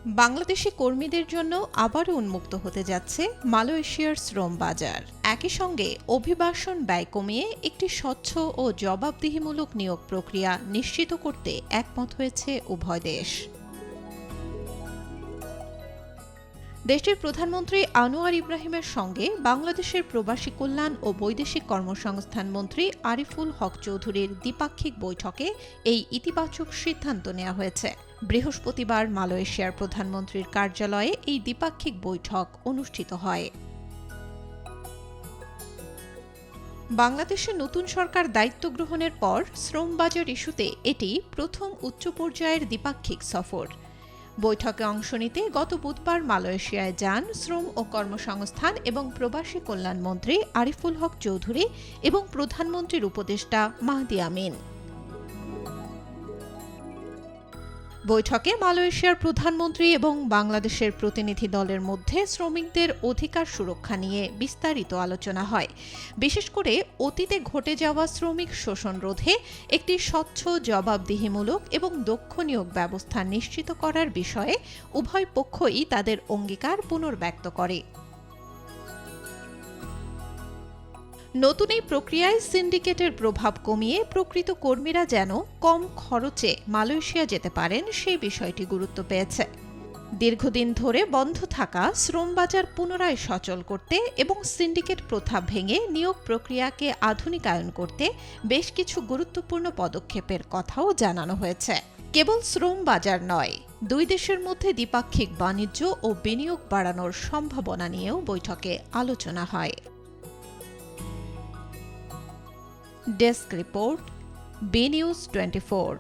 বাংলাদেশি কর্মীদের জন্য আবারও উন্মুক্ত হতে যাচ্ছে মালয়েশিয়ার শ্রম বাজার। একই সঙ্গে অভিবাসন ব্যয় কমিয়ে একটি স্বচ্ছ ও জবাবদিহিমূলক নিয়োগ প্রক্রিয়া নিশ্চিত করতে একমত হয়েছে উভয় দেশ। দেশটির প্রধানমন্ত্রী আনোয়ার ইব্রাহিমের সঙ্গে বাংলাদেশের প্রবাসী কল্যাণ ও বৈদেশিক কর্মসংস্থান মন্ত্রী আরিফুল হক চৌধুরীর দ্বিপাক্ষিক বৈঠকে এই ইতিবাচক সিদ্ধান্ত নেওয়া হয়েছে। বৃহস্পতিবার মালয়েশিয়ার প্রধানমন্ত্রীর কার্যালয়ে এই দ্বিপাক্ষিক বৈঠক অনুষ্ঠিত হয়। বাংলাদেশে নতুন সরকার দায়িত্ব গ্রহণের পর শ্রম বাজার ইস্যুতে এটি প্রথম উচ্চ পর্যায়ের দ্বিপাক্ষিক সফর। বৈঠকে অংশ নিতে গত বুধবার মালয়েশিয়ায় যান শ্রম ও কর্মসংস্থান এবং প্রবাসী কল্যাণ মন্ত্রী আরিফুল হক চৌধুরী এবং প্রধানমন্ত্রীর উপদেষ্টা মাহদি আমিন। বৈঠকে মালয়েশিয়ার প্রধানমন্ত্রী এবং বাংলাদেশের প্রতিনিধি দলের মধ্যে শ্রমিকদের অধিকার সুরক্ষা নিয়ে বিস্তারিত আলোচনা হয়। বিশেষ করে অতীতে ঘটে যাওয়া শ্রমিক শোষণ রোধে একটি স্বচ্ছ, জবাবদিহিমূলক এবং দক্ষ নিয়োগ ব্যবস্থা নিশ্চিত করার বিষয়ে উভয় পক্ষই তাদের অঙ্গীকার পুনর্ব্যক্ত করে। নতুন এই প্রক্রিয়ায় সিন্ডিকেটের প্রভাব কমিয়ে প্রকৃত কর্মীরা যেন কম খরচে মালয়েশিয়া যেতে পারেন সেই বিষয়টি গুরুত্ব পেয়েছে। দীর্ঘদিন ধরে বন্ধ থাকা শ্রম বাজার পুনরায় সচল করতে এবং সিন্ডিকেট প্রথা ভেঙে নিয়োগ প্রক্রিয়াকে আধুনিকায়ন করতে বেশ কিছু গুরুত্বপূর্ণ পদক্ষেপের কথাও জানানো হয়েছে। কেবল শ্রম বাজার নয়, দুই দেশের মধ্যে দ্বিপাক্ষিক বাণিজ্য ও বিনিয়োগ বাড়ানোর সম্ভাবনা নিয়েও বৈঠকে আলোচনা হয়। Desk report, B news 24।